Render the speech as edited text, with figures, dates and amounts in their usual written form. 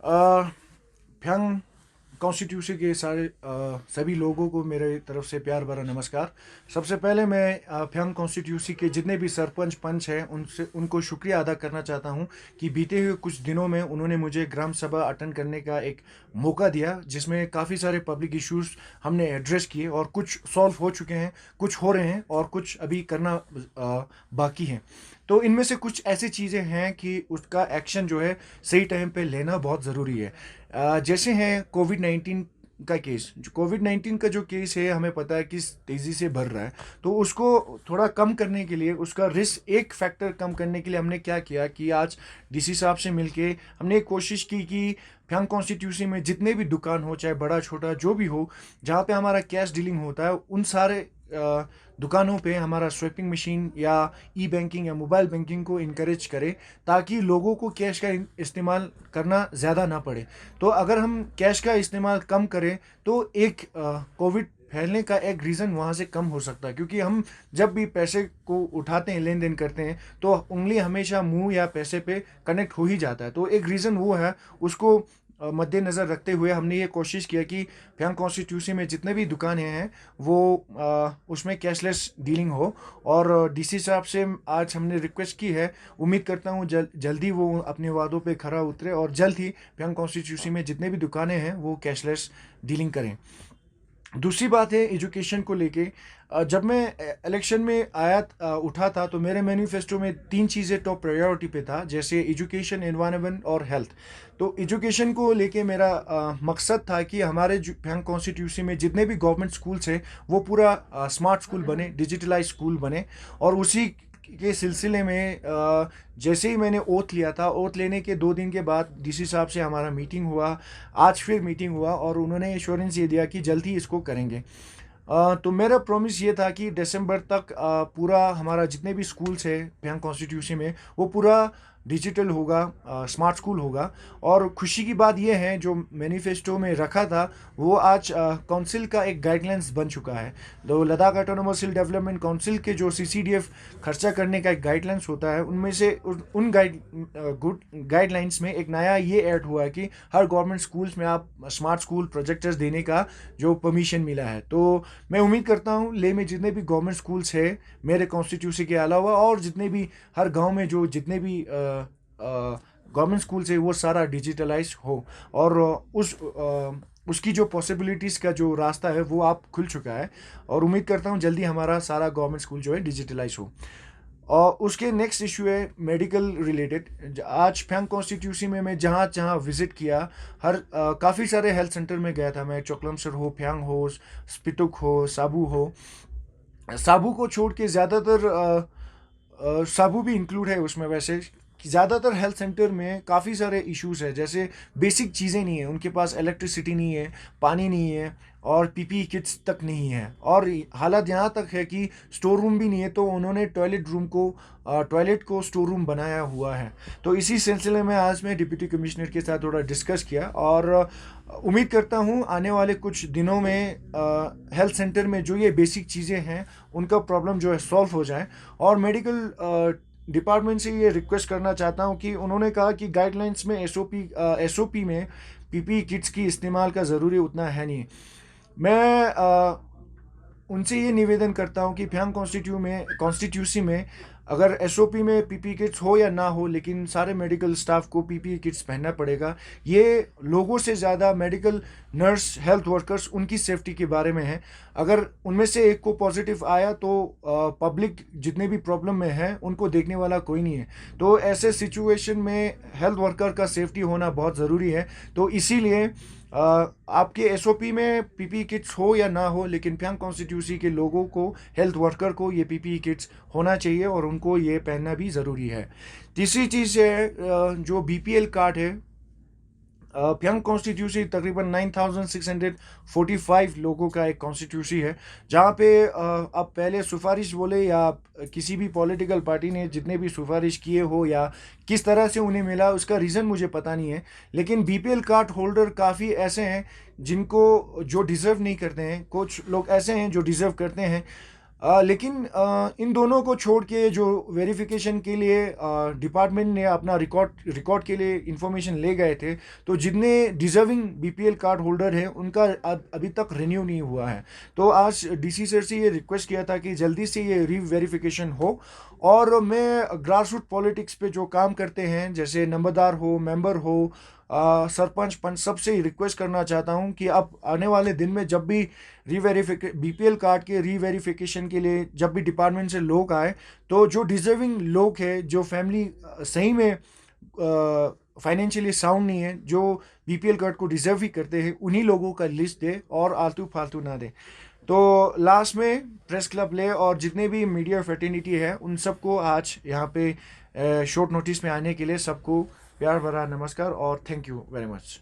Phyang constitution के सभी लोगों को मेरे तरफ से प्यार भरा नमस्कार। सबसे पहले मैं फ्यांग कॉन्स्टिट्यूशन के जितने भी सरपंच पंच हैं उनको शुक्रिया अदा करना चाहता हूं कि बीते हुए कुछ दिनों में उन्होंने मुझे ग्राम सभा अटेंड करने का एक मौका दिया, जिसमें काफ़ी सारे पब्लिक इश्यूज हमने एड्रेस किए और कुछ सॉल्व हो चुके हैं, कुछ हो रहे हैं और कुछ अभी करना बाकी है। तो इनमें से कुछ ऐसी चीज़ें हैं कि उसका एक्शन जो है सही टाइम पे लेना बहुत ज़रूरी है। जैसे हैं कोविड 19 का केस। जो कोविड 19 का जो केस है, हमें पता है कि तेज़ी से बढ़ रहा है। तो उसको थोड़ा कम करने के लिए, उसका रिस्क एक फैक्टर कम करने के लिए हमने क्या किया कि आज डीसी साहब से मिलके हमने एक कोशिश की कि फ्यांग कॉन्स्टिट्यूशन में जितने भी दुकान हो, चाहे बड़ा छोटा जो भी हो, जहाँ पे हमारा कैश डीलिंग होता है, उन सारे दुकानों पे हमारा स्वेपिंग मशीन या ई बैंकिंग या मोबाइल बैंकिंग को इनकरेज करें, ताकि लोगों को कैश का इस्तेमाल करना ज़्यादा ना पड़े। तो अगर हम कैश का इस्तेमाल कम करें तो एक कोविड फैलने का एक रीज़न वहाँ से कम हो सकता है, क्योंकि हम जब भी पैसे को उठाते हैं, लेन देन करते हैं, तो उंगली हमेशा मुंह या पैसे पे कनेक्ट हो ही जाता है। तो एक रीज़न वो है, उसको मद्देनज़र रखते हुए हमने ये कोशिश किया कि फ्यांग कॉन्स्टिट्यूशन में जितने भी दुकानें हैं वो उसमें कैशलेस डीलिंग हो। और डीसी साहब से आज हमने रिक्वेस्ट की है। उम्मीद करता हूँ जल्दी वो अपने वादों पे खरा उतरे और जल्द ही फ्यांग कॉन्स्टिट्यूशन में जितने भी दुकानें हैं वो कैशलेस डीलिंग करें। दूसरी बात है एजुकेशन को लेके। जब मैं इलेक्शन में उठा था, तो मेरे मैनिफेस्टो में 3 चीज़ें टॉप प्रायोरिटी पे था, जैसे एजुकेशन, एनवायरनमेंट और हेल्थ। तो एजुकेशन को लेके मेरा मकसद था कि हमारे फ्यांग कॉन्स्टिट्यूशन में जितने भी गवर्नमेंट स्कूल्स हैं वो पूरा स्मार्ट स्कूल बने, डिजिटलाइज स्कूल बने। और उसी के सिलसिले में जैसे ही मैंने ओथ लिया था, ओथ लेने के 2 दिन के बाद डीसी साहब से हमारा मीटिंग हुआ। आज फिर मीटिंग हुआ और उन्होंने एश्योरेंस ये दिया कि जल्द ही इसको करेंगे। तो मेरा प्रॉमिस ये था कि दिसंबर तक पूरा हमारा जितने भी स्कूल्स है फ्यांग कॉन्स्टिट्यूशन में वो पूरा डिजिटल होगा, स्मार्ट स्कूल होगा। और खुशी की बात यह है, जो मैनिफेस्टो में रखा था वो आज काउंसिल का एक गाइडलाइंस बन चुका है। तो लद्दाख ऑटोनोमस हिल डेवलपमेंट काउंसिल के जो सीसीडीएफ खर्चा करने का एक गाइडलाइंस होता है, उनमें से उन गाइडलाइंस में एक नया ये ऐड हुआ है कि हर गवर्नमेंट स्कूल्स में आप स्मार्ट स्कूल प्रोजेक्टर्स देने का जो परमिशन मिला है। तो मैं उम्मीद करता हूँ ले में जितने भी गवर्नमेंट स्कूल्स है मेरे कॉन्स्टिट्यूशन के अलावा, और जितने भी हर गांव में जो जितने भी गवर्नमेंट स्कूल से, वो सारा डिजिटलाइज हो। और उसकी जो पॉसिबिलिटीज़ का जो रास्ता है वो आप खुल चुका है। और उम्मीद करता हूँ जल्दी हमारा सारा गवर्नमेंट स्कूल जो है डिजिटलाइज हो। और उसके नेक्स्ट इशू है मेडिकल रिलेटेड। आज फ्यांग कॉन्स्टिट्यूशन में मैं जहाँ जहाँ विजिट किया, काफ़ी सारे हेल्थ सेंटर में गया था मैं। चोकलमसर हो, फ्यांग हो, स्पितुक हो, साबू हो। साबू को छोड़ के ज़्यादातर साबू भी इंक्लूड है उसमें वैसे, कि ज़्यादातर हेल्थ सेंटर में काफ़ी सारे इश्यूज है। जैसे बेसिक चीज़ें नहीं है उनके पास, इलेक्ट्रिसिटी नहीं है, पानी नहीं है और पीपीई किट्स तक नहीं है। और हालत यहाँ तक है कि स्टोर रूम भी नहीं है, तो उन्होंने टॉयलेट को स्टोर रूम बनाया हुआ है। तो इसी सिलसिले में आज मैं डिप्टी कमिश्नर के साथ थोड़ा डिस्कस किया और उम्मीद करता हूँ आने वाले कुछ दिनों में हेल्थ सेंटर में जो ये बेसिक चीज़ें हैं उनका प्रॉब्लम जो है सॉल्व हो जाए। और मेडिकल डिपार्टमेंट से ये रिक्वेस्ट करना चाहता हूँ कि उन्होंने कहा कि गाइडलाइंस में एसओपी में पीपीई किट्स की इस्तेमाल का ज़रूरी उतना है नहीं। मैं उनसे ये निवेदन करता हूँ कि फ्यांग कॉन्स्टिट्यूशन में अगर एसओपी में पीपीई किट्स हो या ना हो, लेकिन सारे मेडिकल स्टाफ को पीपीई किट्स पहनना पड़ेगा। ये लोगों से ज़्यादा मेडिकल नर्स, हेल्थ वर्कर्स, उनकी सेफ्टी के बारे में है। अगर उनमें से एक को पॉजिटिव आया तो पब्लिक जितने भी प्रॉब्लम में है उनको देखने वाला कोई नहीं है। तो ऐसे सिचुएशन में हेल्थ वर्कर का सेफ्टी होना बहुत ज़रूरी है। तो इसीलिए आपके एसओपी में पीपीई किट्स हो या ना हो, लेकिन फ्यांग कॉन्स्टिट्यूशन के लोगों को, हेल्थ वर्कर को ये पीपीई किट्स होना चाहिए और उनको ये पहनना भी ज़रूरी है। तीसरी चीज़ है जो बीपीएल कार्ड है। फ्यांग कॉन्स्टिट्यूशन तकरीबन 9645 लोगों का एक कॉन्स्टिट्यूशन है, जहाँ पे अब पहले सिफारिश बोले या किसी भी पॉलिटिकल पार्टी ने जितने भी सिफारिश किए हो या किस तरह से उन्हें मिला, उसका रीज़न मुझे पता नहीं है। लेकिन बीपीएल कार्ड होल्डर काफ़ी ऐसे हैं जिनको जो डिज़र्व नहीं करते हैं, कुछ लोग ऐसे हैं जो डिज़र्व करते हैं। लेकिन इन दोनों को छोड़ के जो वेरिफिकेशन के लिए डिपार्टमेंट ने अपना रिकॉर्ड के लिए इंफॉर्मेशन ले गए थे, तो जितने डिजर्विंग बीपीएल कार्ड होल्डर हैं उनका अभी तक रिन्यू नहीं हुआ है। तो आज डीसी सर से ये रिक्वेस्ट किया था कि जल्दी से ये री वेरिफिकेशन हो। और मैं ग्रास रूट पॉलिटिक्स पे जो काम करते हैं, जैसे नंबरदार हो, मेंबर हो, सरपंच पंच, सबसे रिक्वेस्ट करना चाहता हूँ कि अब आने वाले दिन में जब भी बीपीएल कार्ड के रीवेरिफिकेशन के लिए जब भी डिपार्टमेंट से लोग आए, तो जो डिजर्विंग लोग हैं, जो फैमिली सही में फाइनेंशियली साउंड नहीं है, जो बीपीएल कार्ड को डिजर्व ही करते हैं, उन्हीं लोगों का लिस्ट दे और आलतू फालतू ना दे। तो लास्ट में प्रेस क्लब ले और जितने भी मीडिया फैटर्निटी है उन सबको आज यहाँ पे शॉर्ट नोटिस में आने के लिए सबको प्यार भरा नमस्कार और थैंक यू वेरी मच।